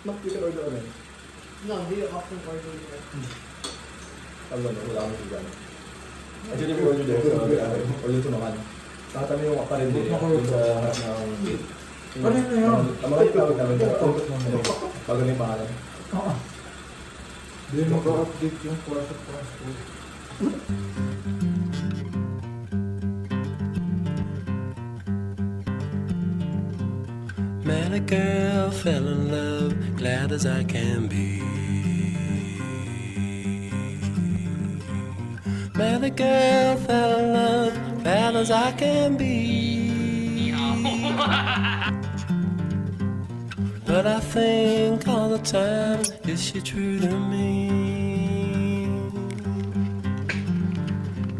Mag-click and order ulit. No, hindi yung option order. Alam mo, wala akong sigan. Actually, may order din sa order sumakan. Tatami yung aparente niya sa harap ng gate. Ano na yun? Ang mga ipawag namin na bago na yung pangalan. Oo. Hindi mag-update yung course of transport. Met a girl, fell in love, glad as I can be. Met a girl, fell in love, glad as I can be. But I think all the time, is she true to me?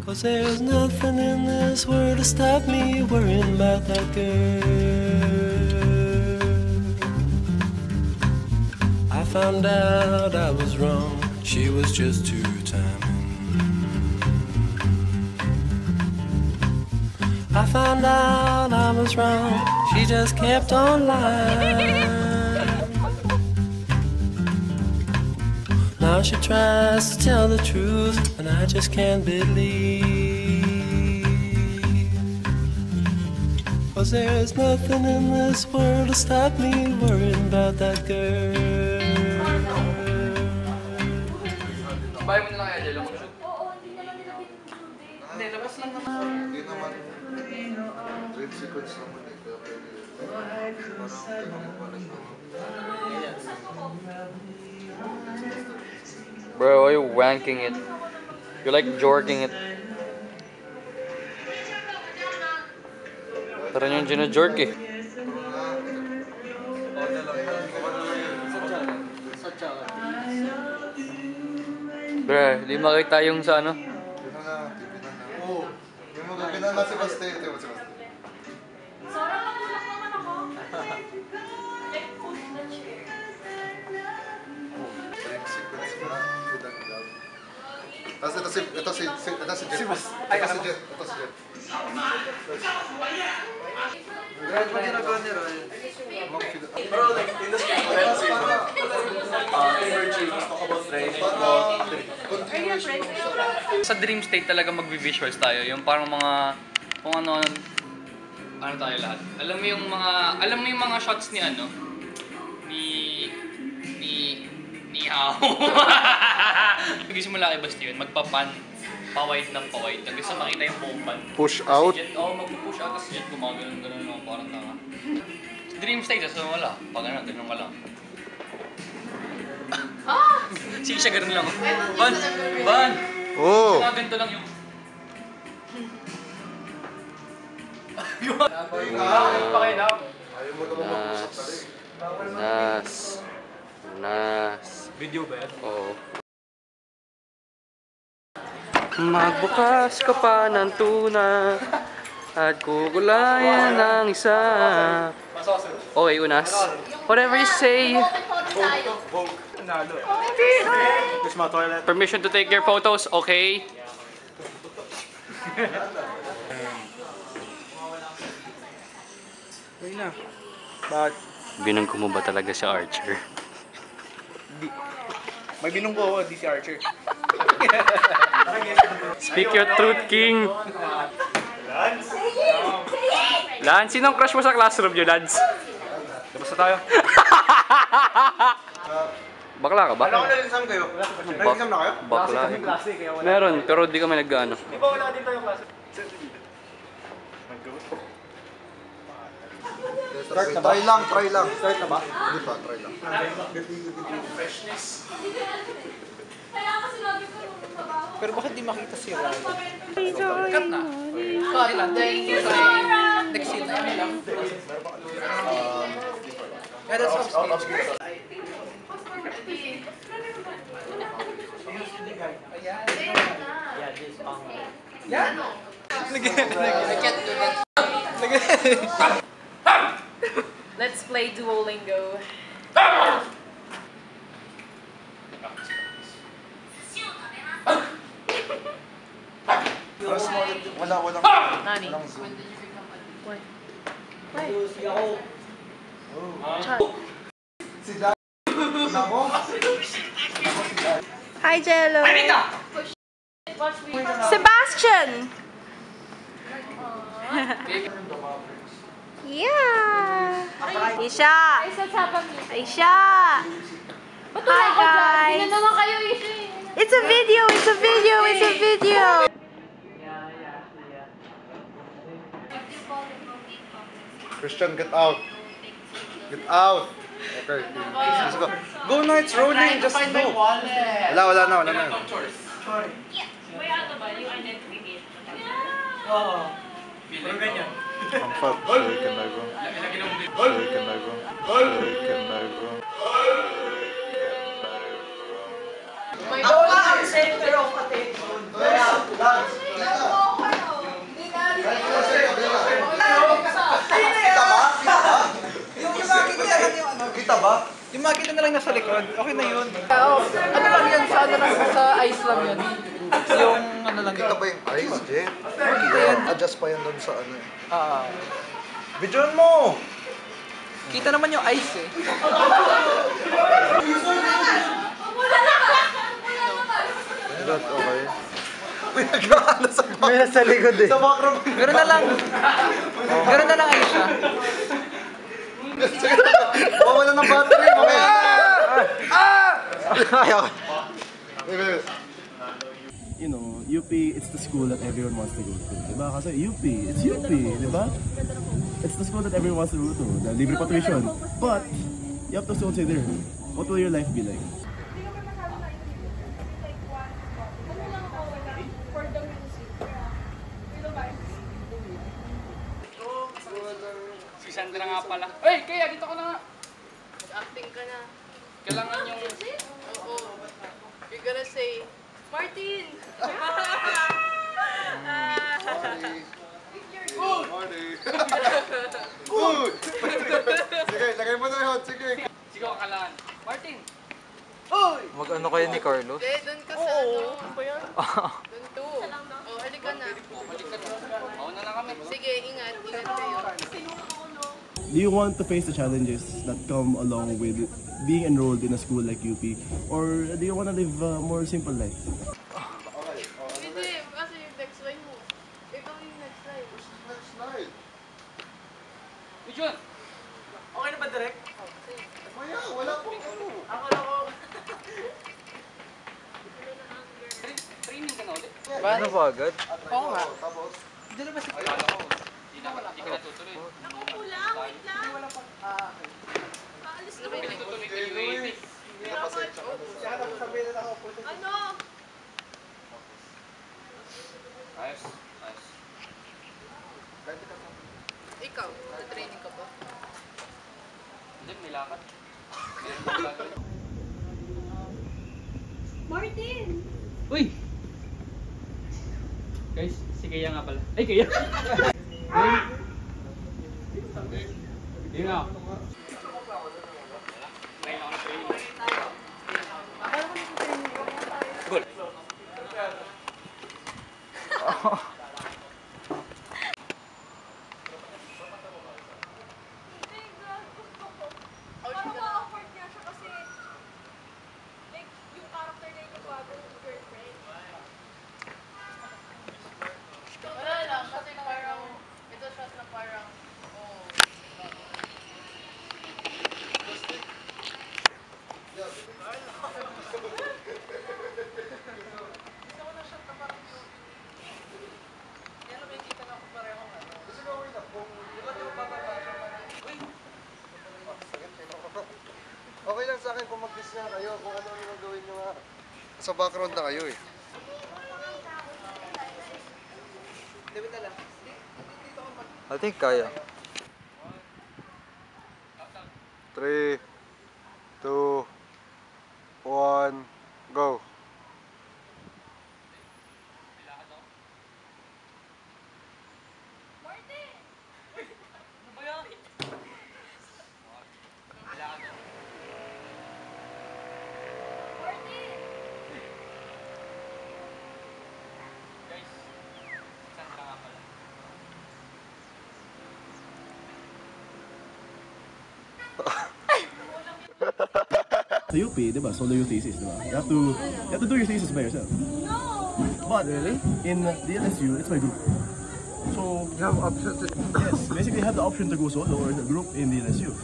'Cause there's nothing in this world to stop me worrying about that girl. I found out I was wrong, she was just too timing. I found out I was wrong, she just kept on lying. Now she tries to tell the truth, and I just can't believe. 'Cause there's nothing in this world to stop me worrying about that girl. Bahay mo na lang kaya dyan lang mag-shoot? Oo, hindi naman nila pinag-shoot. Hindi, labas lang naman. Hindi naman. Trade sequence naman eh. Kaya pwede. Bro, why are you wanking it? You're like jorking it. Parang yung gina-jork eh. Bro, di makita yung sa ano? Oo. Yung magaginan na si Baste. Ito yung si Baste. Sora, natulak naman ako. Like, push the chair. Trade sequence na. Good and love. Tapos ito si Jet. Ito si Jet. Ito si Jet. Ito si Jet. Red pa ginagawa niya rin. Pero like, industry energy, gusto ko about trade. Sa dream state talaga mag-visuals tayo. Yung parang mga, kung ano tayo lahat. Alam mo yung mga shots ni ano, ni Hao. Nagsimula kay Basti yun, magpapan, pa-wide ng pa-wide. Hanggang sa makita yung buong pan. Push out? Mag-push out, tapos Jet gumagano'n lang, parang tanga. Dream state, tapos wala. Pag ganun ka lang. Sige siya ganun lang. Ban! Oo. Mga ganito lang yung... Nas. Video ba yan? Oo. Magbukas ka pa ng tuna at kukulayan ng isa. Okay, Unas. Whatever you say. Permission to take your photos, okay? Uy na. Bakit? Binungko mo ba talaga si Archer? May binong ko, di si Archer. Speak your truth, King! Lance, sinong crush mo sa classroom nyo, Lance? Labas na tayo. Bakla ka ba? Wala ko nag-exam kayo. Nag-exam na kayo? Bakla. Kaming klase, kaya wala. Meron, pero di kami nag-ano. Di ba wala din tayong klase? Start na ba? Try lang. Start na ba? Hindi pa, try lang. Kaya kasi lagi ko nung trabaho. Pero bakit di makita si Ryan? Cut na. Sorry lang. Next scene na yun lang. Yeah, that's how screen. Let's play Duolingo. Walang Nani? Zoom. Why? Si Hi, Jello. Sebastian! Yeah! Isha! Isha! Hi, guys! It's a video! It's a video! It's a video! Christian, get out. Get out. Okay. Let's go. Go na, it's rolling. Just go. Wala na. Ang fat. Shaken na go. Shaken na go. Shaken na go. Ako ang center of attention. Kita ba? Yung makita na lang nasa likod, okay na yun. Oo, ano lang yan, sa ano lang, sa ice lang yun. Yung ano lang Kita ba yung eyes, Jay? Kita yan. Adjust pa yan doon sa ano eh. Videoan mo! Kita naman yung ice eh. Okay. May nagkaano sa background. May nasa likod eh. Sa background. Gano'n na lang. Gano'n na lang ayos siya. Mawala ng battery. Ayaw. You know, UP, it's the school that everyone wants to go to. Diba? Kasi UP, it's UP, diba? It's the school that everyone wants to go to. The libre pa tuition. But, you have to still consider, what will your life be like? Si Sandra nga pala. Hey, kaya dito ko na nga. Acting ka na. Kailangan yung... Oo. You're gonna say, Martin! Good! Sige, lagay mo na yun. Sige. Sige, kakalaan. Martin! Mag-ano kayo ni Carlos? Hindi, doon ka sa ano. Ano ba yan? Doon to. Oh, halika na. Balik ka na. Mauna na kami. Sige, ingat. Ingat kayo. Do you want to face the challenges that come along with being enrolled in a school like UP? Or do you want to live a more simple life? Hindi, kasi yung next line mo. Ikaw yung next line. Next slide. Vision! Okay na ba direct? Maya, wala po ano. Ako na ko. Training ka na ulit. Paano ba agad? Oo nga. Tapos, Diyan na ba si Akala ko, hindi ka natutuloy. Nakupo lang, wait lang. Paalis na Hindi mo. natutuloy ka UAV. napasensya ka na sa Ano? Ayos. Ayos. Ikaw, sa training ka ba? Hindi, may lakad. Meron akong gagawin. Martin! Uy! Guys, si Kaya nga pala. Ay, Kaya! Hindi na. Ngayon ako na training. Good. Ma-awkward niya siya kasi like, yung character na yung bagong girlfriend. Wala lang, kasi parang ito shot na parang Okay lang sa akin kung mag-kiss na kayo, kung ano ang gagawin nyo nga. Sa background na kayo eh. I think kaya. 3, 2, 1, go. Guys, Sandra nga pala. Sa UP, di ba? Solo your thesis, di ba? You have to do your thesis by yourself. But in the LSU, it's by group. So You have options. yes, basically you have the option to go solo or the group in the LSU.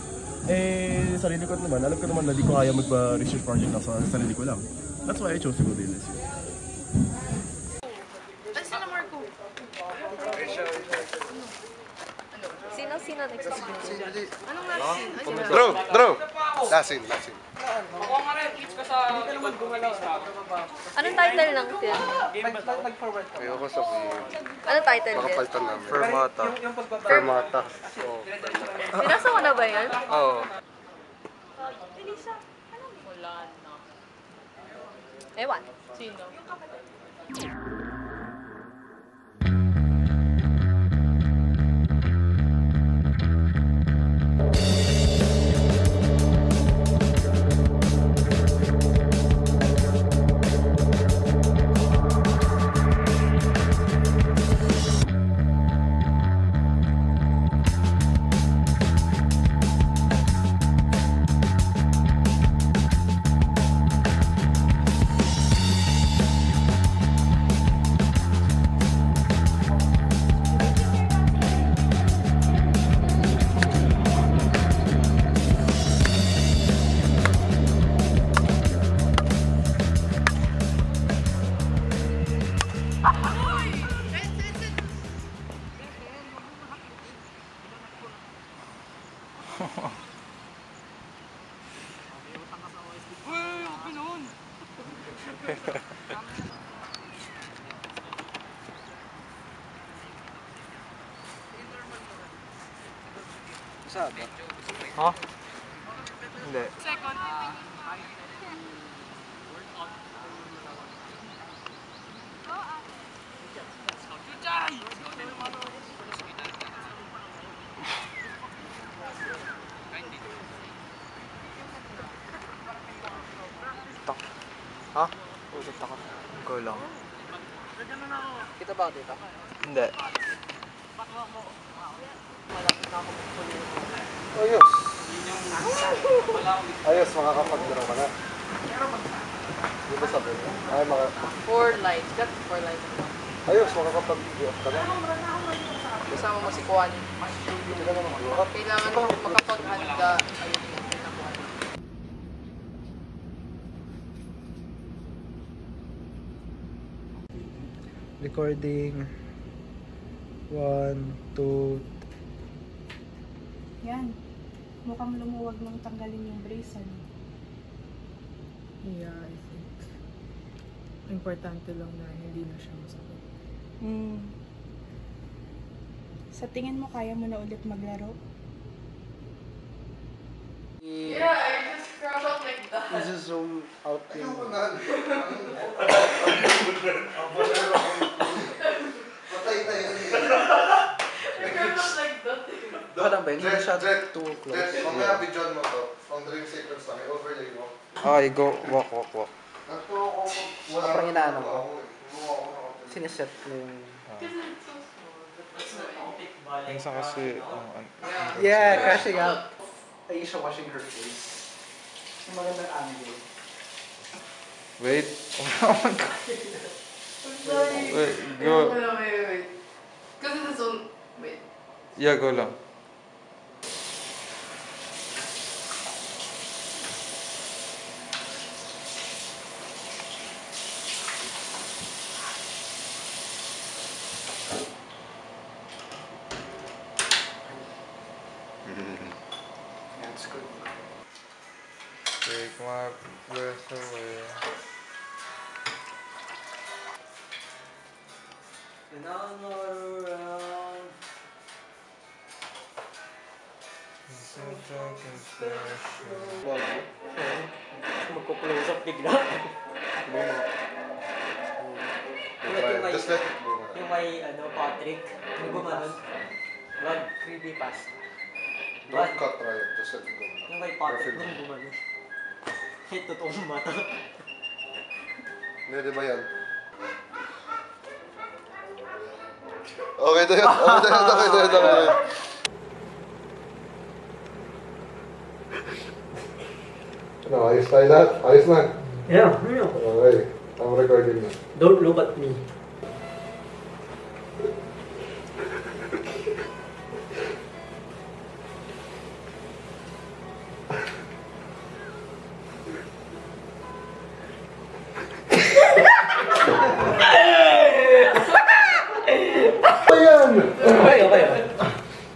Eh, sarili ko naman, alam ko naman na di ko kaya magpa-research project na sa sarili ko lang. That's why I chose to go to the LSU. Sino next time? Anong last scene? Drew! Last scene. Ako nga rin, clips ka sa likod gumalaw. Anong title ng film? Ayoko sabihin. Anong title din? Makapalitan namin. Fermata. Binasa mo na ba yan? Oo. Wala na. Ewan. Sino? Ha? Hindi. Ha? Usap ako. Go lang. Kita ba dito? Hindi. Ayos! Ayos, makakapag-draw ka na. Di ba sabi mo? Ay, 4 lines. Got 4 lines. ayos, makakapag-draw ka na. Kasama mo si Kuan. Kailangan mo makapaghanda. Ayun yung pinakuha. Recording. 1, 2, Yan. Mukhang lumuwag nang tanggalin yung brace, ano? Yeah, I think. Importante lang na hindi na siya masakit. Sa tingin mo, kaya mo na ulit maglaro? Yeah, I just grab up like that. This is zoom out yung... Patay na yan. I grab up like that. Baka lang ba? Hindi na siya too close. Jet, mamaya bidyon mo to. Ang dream sequence na, may overlay mo. Okay, go. Walk. Wala Parang inaano ko. ko. Sineset mo yung... Minsan kasi, Yeah, crashing out. Aisha washing her face. Yung magandang angle. wait. Oh my God. Wait, go. Wait. Kasi this one, wait. Yeah, go lang. That's good. Take my breath away. And I'm not around. So drunk and special. Magko-close up bigla. Just let it go. Yung may Patrick, yung gumanon. Wag, creepy pass. Don't cut, Ryan. Just let it go. Yung may Patrick nung gumanon. Kahit totoong mata. Hindi, di ba yan? Okay na yun. No, ayos tayo lahat. Ayos na. Yeah. Okay. I'm recording na. Don't look at me. Ayan! Okay.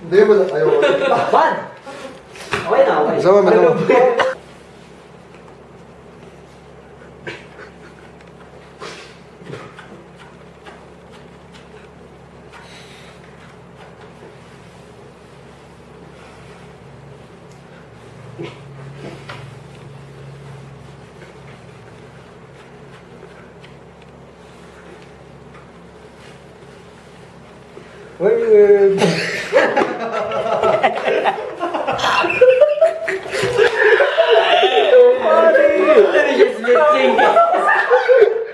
Hindi mo na. Ayaw. Ban! Okay na, okay. Masama. Weird. Let me just lip-sync it.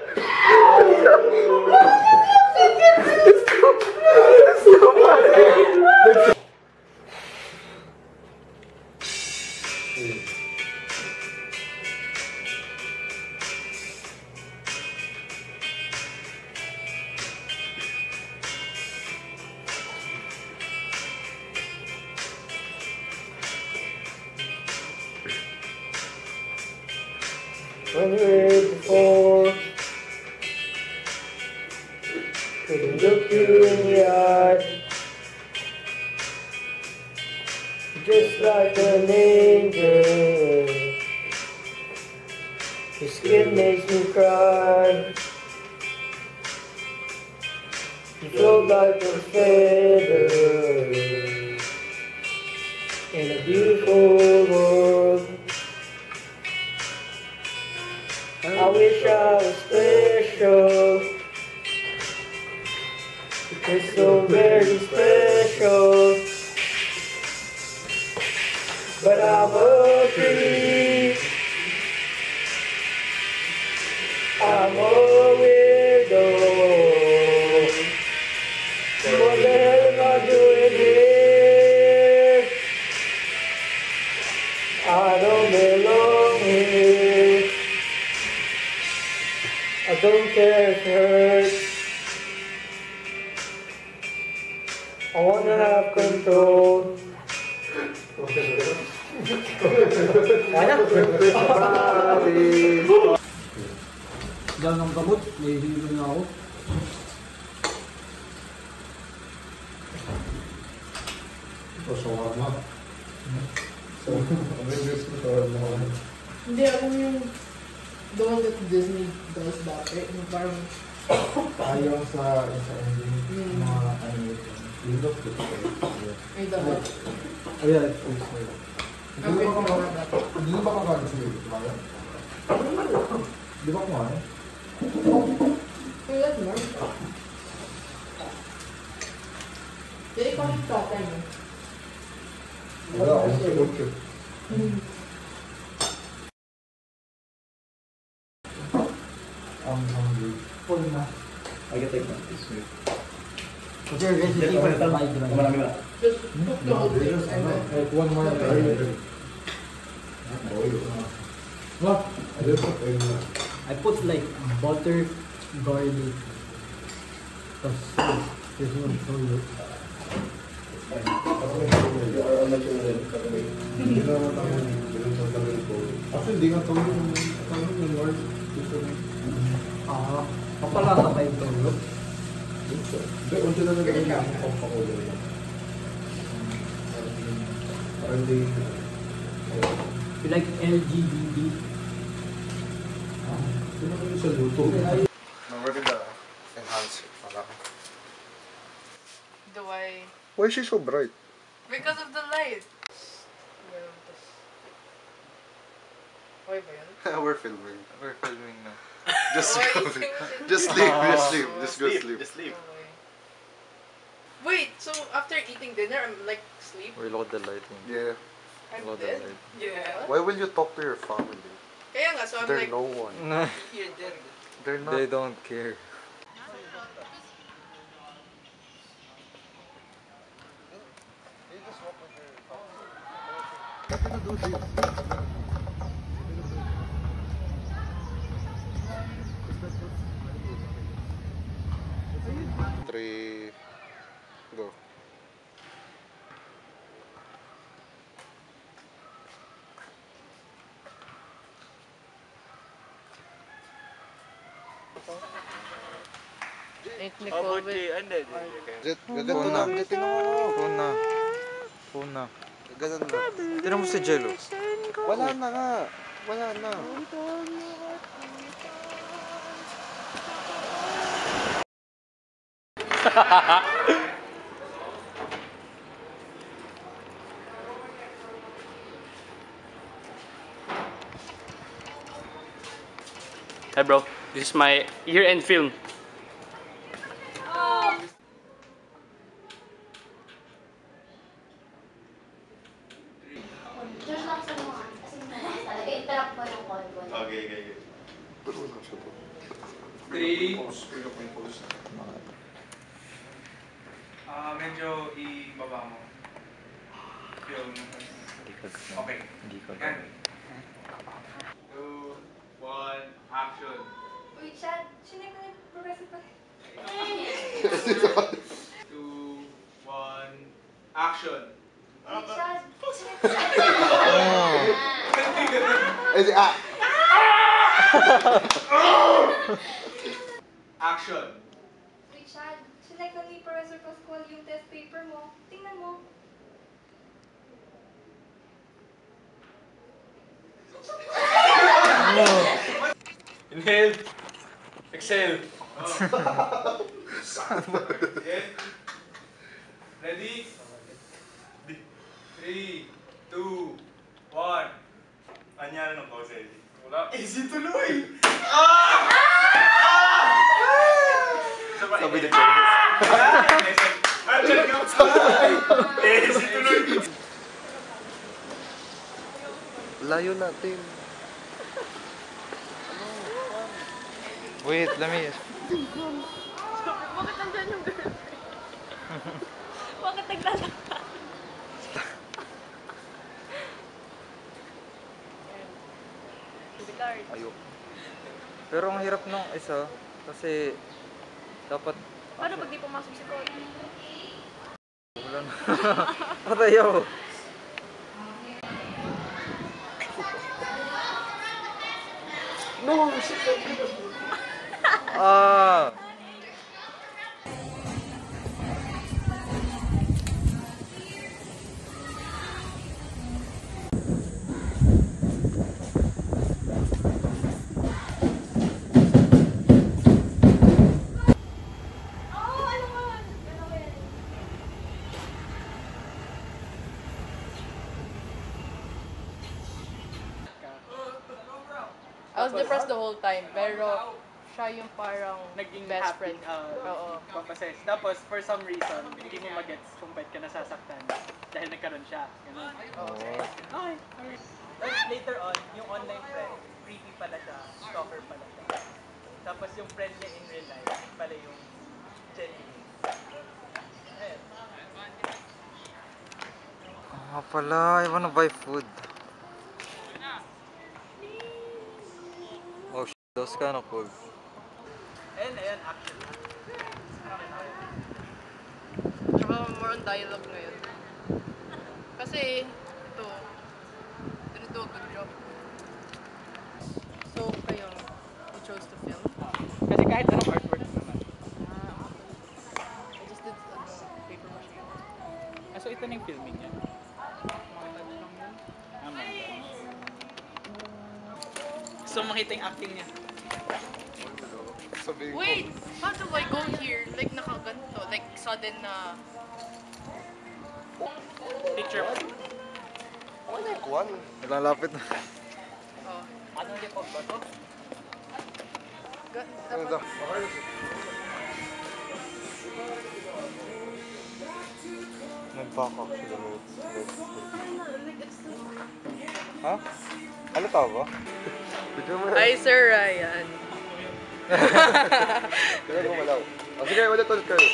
When we're before, couldn't look you in the eye, just like an angel. Your skin makes me cry. You float like a feather in a beautiful world. I wish I was special, because so very special. But I'm a creep, I'm a weirdo. What the hell am I doing here? I don't belong here. I don't care if it hurts. I wanna have control. Daw ng gamot, may hilo na ako. Hindi, alam mo yung the one that Disney does dati, yung parang Ayaw sa ending. Mga animation. You look good. may dapat. Ayan. Okay, Hindi ba kakancel? Di ba kumain? kailan mo? Hindi, ikaw yung tatay mo. Wala, ako sa kotse. I'm hungry. Full na. I can take that this way. What's your recipe for the fried rice? Marami ba? Just cook the whole thing and then Like one more. What? I just put egg na. I put like butter, garlic, tapos there's no toyo. Hindi naman tayo pinagsasabi ko. Actually, hindi nga toyo yung word. Papalasa pa yung toyo. Hindi, unti na nagawin yung pampakulo. Parang di... You like LGBT? Sino ko yung sa luto? No, we're gonna enhance it. do I? Why is she so bright? Because of the light. Okay ba yun? We're filming. We're filming na. Just Oh, go. you Just sleep. Just sleep. Just go sleep. Just sleep. Okay. Wait, so after eating dinner, I'm like sleep? We look at the lighting. Yeah. I'm Look at dead? the light. Yeah. Why will you talk to your family? Kaya nga, so I'm They're like, no one. you're dead. They're not. They don't care. 3, go. Gaganto na. Phone na. Phone na. Ganun na. Tinan mo si Jello. Wala na nga. Wala na. Hey bro, this is my year-end film. Okay. 3. Medyo ibaba mo. Yung... Okay. Yan. 2, 1, action. Wait, Chad. Sinek ko yung progressive pa. 2, 1, action. Wait, Chad. Action. Wait, Chad. Sinek ko ni Professor Pascual yung test paper mo. Tingnan mo. Inhale. Exhale. Ready? 3, 2, 1. Anyari ng pause? Wala. Easy tuloy! Sabi na Chinese. Easy tuloy! Layo natin. Wait, let me... Bakit nandyan yung girlfriend? Bakit naglalakad? Ayok. Pero ang hirap nung isa kasi dapat Paano pag di pumasok si Cody? wala na. Patayo. No! Ah. I was depressed the whole time, pero siya yung parang Naging best happy, friend. Oo. Papases. Tapos, for some reason, hindi mo magets kung ba't ka nasasaktan dahil nagkaroon siya. Ganun. Okay. Alright. Tapos later on, yung online friend, creepy pala siya, stalker pala siya. Tapos yung friend niya in real life, pala yung genuine. Ayun. Ah pala, I wanna buy food. Oh shit, those kind of cool. Ayan, action. Tsaka more on dialogue ngayon. Kasi, ito, didn't do a good job. So, kayo, you chose to film? Kasi kahit anong artwork naman. I just did paper machine. So ito na yung filming niya. Gusto makita yung acting niya. Wait! How do I go here? Like, nakaganto. Like, sudden na... Picture mo. Ano yung kuwan? Nalalapit na. Oh. Ano yung pagbato? Ano daw? Nag-back actually. Ha? Ano tawag ba? Hi, Sir Ryan. Kaya gumalaw. O sige, ulit kayo.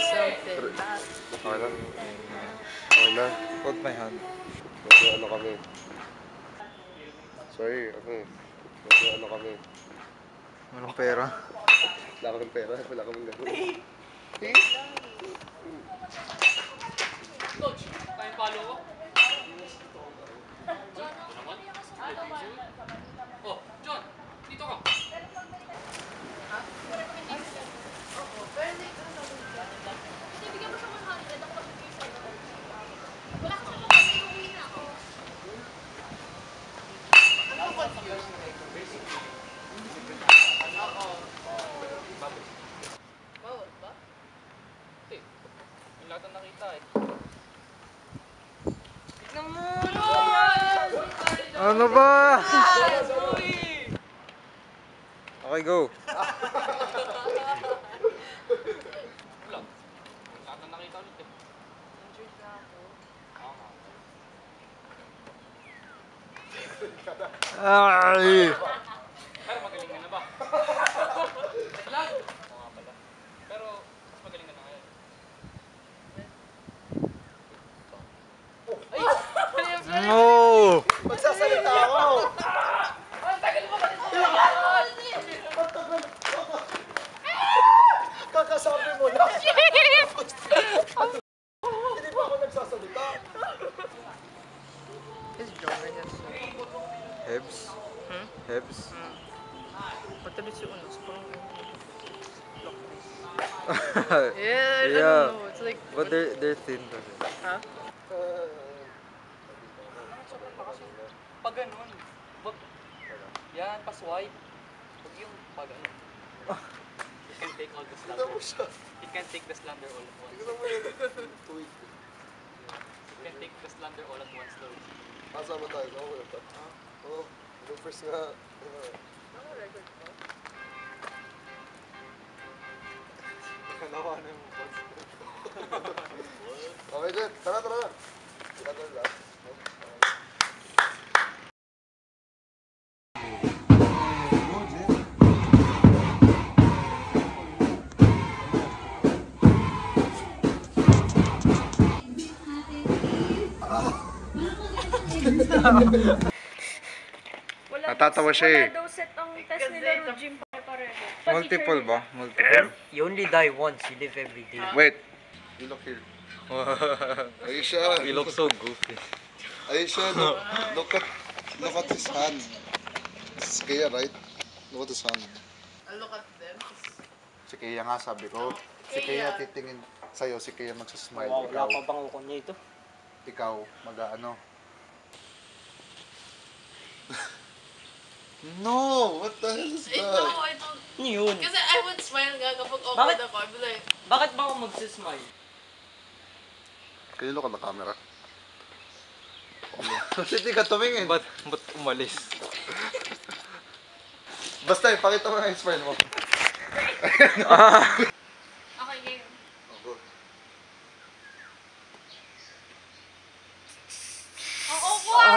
Something. Okay na. Okay na. Hold my hand. Medyo ano kami. Sorry, ano. Medyo ano kami. Walang pera. Wala kaming pera, wala kaming gano'n. Coach, tayo follow ko. Oh, John, dito ka. Bigyan mo siya 100, ako magbibigay sa'yo. Wala ka siya kasi uwi na ako. Bawal ba? Hindi. Yung lahat ang nakita eh. Tignan mo! Ano ba? Okay, go. Wala. Yung lahat ang nakita ulit eh. Injured na ako. Ay! Pero magaling ka na ba? Lang! Oo nga pala. Pero mas magaling ka na ngayon. No! Magsasalita ako! Kakasabi mo na! Hindi pa ako nagsasalita! Is Jomer yan? Hebs? Hebs? Patabi si Unos. Parang... Yeah, Yeah, I don't know. It's like... but they're thin kasi. Ha? Pag ganun, wag. Yan, pa-swipe. Huwag yung pag ano. You can take all the slender. You can take the slender all at once. You can take the slender all at once though. Kasama tayo, ako ito. Oo, go first nga. Naka-record pa? Nakalawa na yung boss. Okay, good. Tara, tara. Tara, tara. Natatawa siya eh. Wala daw set ang test nila ng gym pare-pareho. Multiple ba? Multiple? You only die once, you live every day. Wait. You look here. Are you sure? You look so goofy. Are you sure? Look at his hand. This is Kaya, right? Look at his hand. I'll look at them. Si Kaya nga sabi ko. Si Kaya titingin sa'yo, si Kaya magsasmile. Wala pa bang uko niya ito? Ikaw, mag-ano. No! What the hell is Eh, that? no, I don't. Yun. Kasi I would smile nga kapag Bakit? awkward ako. I'd be like, Bakit ba ako magsismile? Can you look at the camera? Kasi di ka tumingin. Ba't umalis? Basta, pakita mo yung smile mo. Okay, game. Oo, boy!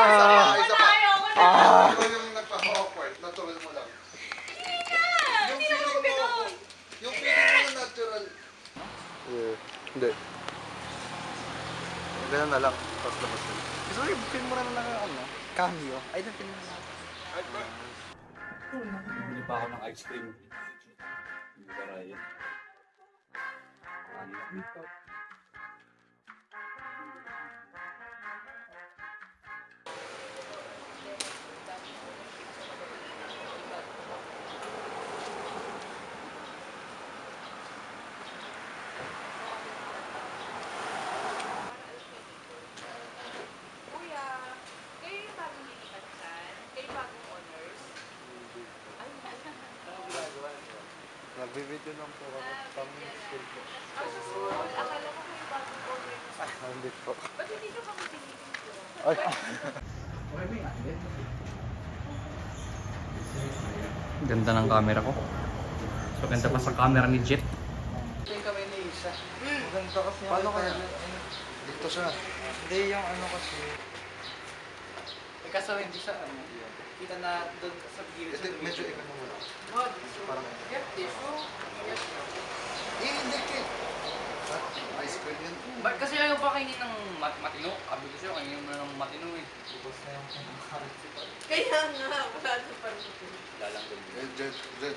Isa pa. Tayo! Ikaw yung nagpa-awkward. Natural mo lang. Yung feeling mo, yung feeling mo na natural. Hindi. Ganun na lang. Tapos labas na. Gusto mo i-film mo na lang ano? Cameo. Ay, na-film mo na. Bumili pa ako ng ice cream. Hindi ba Ryan? Kuya, kayo yung bagong lilipat dyan? Kayo bagong honors? Nag-video lang po ako. Pang-school po. Sa school, akala ko kayo bagong honors. Hindi po. Ba't hindi nyo kami pinipin ko? Ay! Ganda ng camera ko. So ganda pa sa camera ni Jet. Ito yung kamay ni Isa. Maganda kasi yung... Paano kaya? Dito siya. Hindi, yung ano kasi... Eh, kaso hindi siya ano. Kita na doon sa gilid sa Medyo ikot mo muna. What? Parang... Get tissue? Yes, no. Hindi kid! Ice cream yun. Kasi ayaw pa kainin ng matino. Sabi ko sa'yo, kainin mo na ng matino eh. Ubus na yung pinakarit. kaya nga, wala na pa rin. Lalang doon. Jet.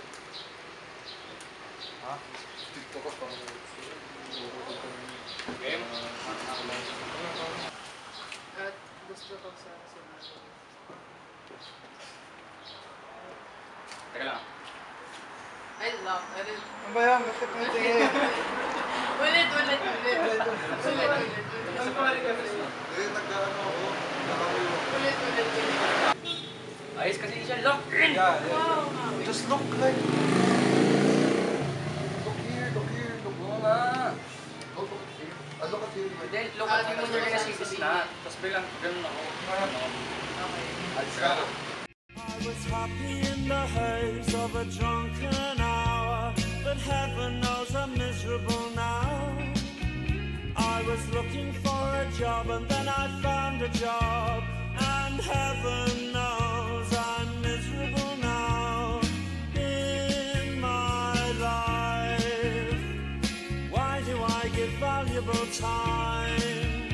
Game? At gusto ko sana sinabi. Teka lang. I love it. Ano ba yan? Bakit mo ito eh? Ulit. Ulit. Ayos kasi siya, look! Yeah. Wow. Just look like... Look here. Oo nga. Look at here. Hindi, look at yung muna kasi is na. Tapos bilang ganun ako. Alis ka. I was happy in the haze of a drunken hour, but heaven knows I'm miserable now. I was looking for a job and then I found a job, and heaven knows I'm miserable now in my life. Why do I give valuable time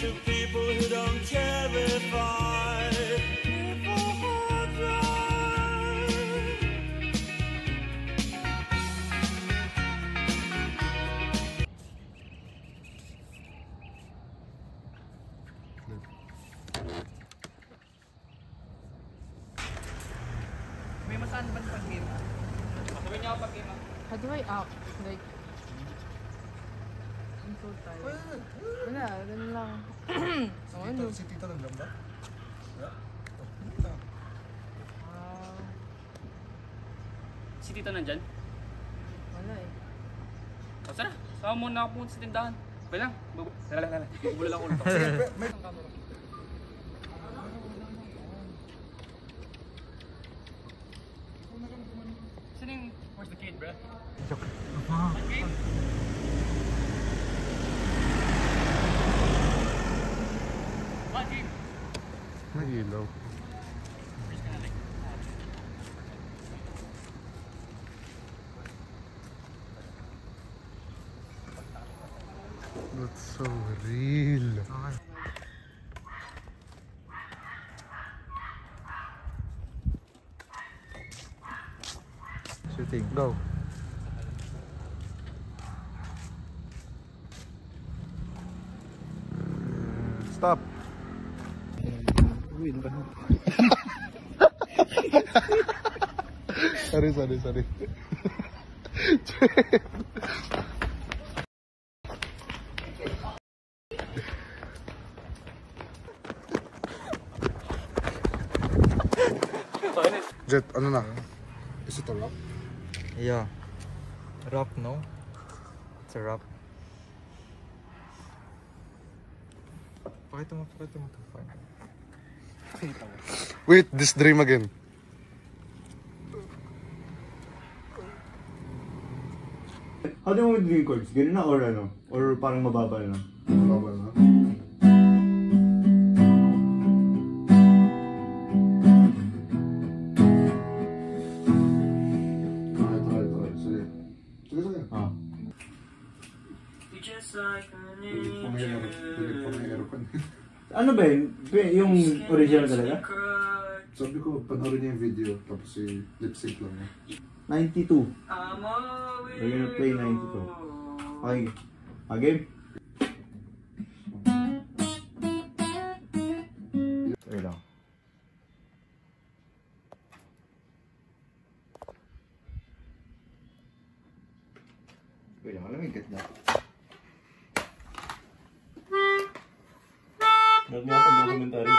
to people who don't care if I live or die? May masaan ba pag game? Sabihin niya ako pag game. How do I act? Like, I'm so tired. Wala, ganun lang. Si Tita nandiyan ba? Si Tito nandyan? Wala eh. O sana, sama muna ako pumunta sa tindahan. Okay lang. Lala. Bubula lang ulit ako. Sino yung... Where's the kid, bro? Okay. What game? May ilaw. That's so real. Shooting, go. Stop. Sorry. Jet, ano na? Is it a rock? Yeah. Rock, no? It's a rock. Pakita mo to. Wait, this dream again. How do you want the chords? Ganun na or ano? Or parang mababa na? Mababa na. Ano ba yun? Yung original talaga? Sabi ko, panoorin niya yung video, tapos si lip sync lang niya. 92. We're gonna play 92. Okay. Game? Wait lang. Wait lang, alam mo yung get na. Meron nga akong documentary.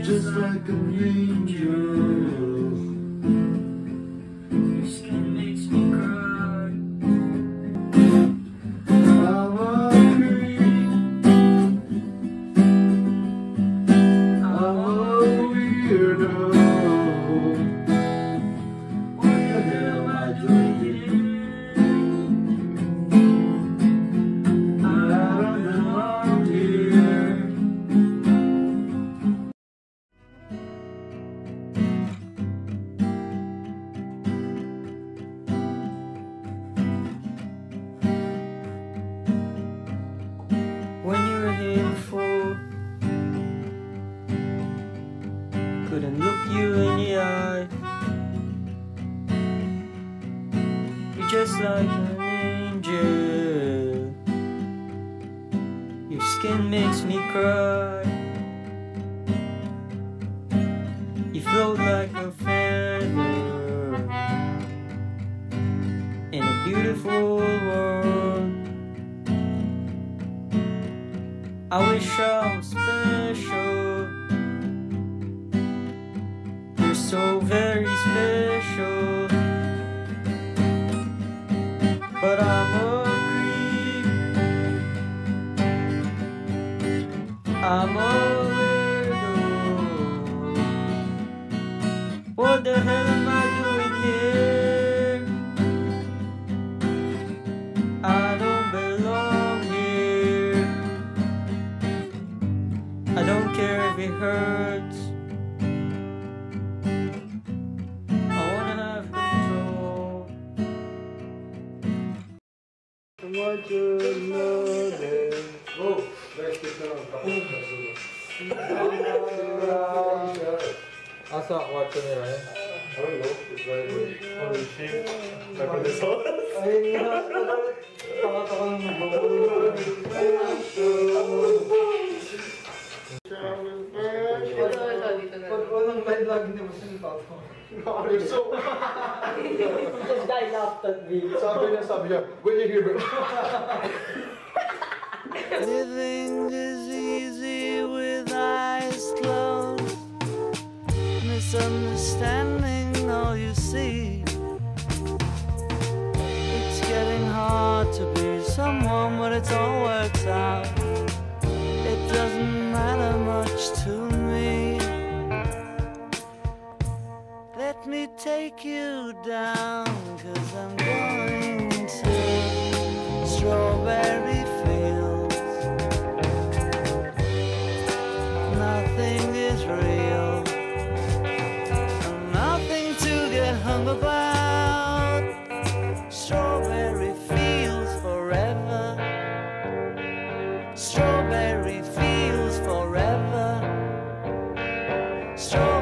Just like an angel, your skin makes me cry. like an angel. Your skin makes me cry. You float like a feather in a beautiful world. I wish I was special. You're so very special. But I'm a creep. I'm a weirdo. What the hell am I doing here? I don't belong here. I don't care if it hurts. I wanna have control. Oh, guys, kita lang. Asa ang kwarto ni Ryan? I don't know. It's very good. Holy shit. Pepper the sauce? Ay, pangat ako ng pag unang live lagi na mas yung tato. So, Because I laughed at me. sabi niya, when you hear it. Living is easy with eyes closed. Misunderstanding all you see. It's getting hard to be someone, but it all works out. It doesn't matter much to me. Let me take you down, 'cause I'm going to Strawberry Fields. Nothing is real, nothing to get hung about. Strawberry Fields forever. Strawberry Fields forever. Strawberry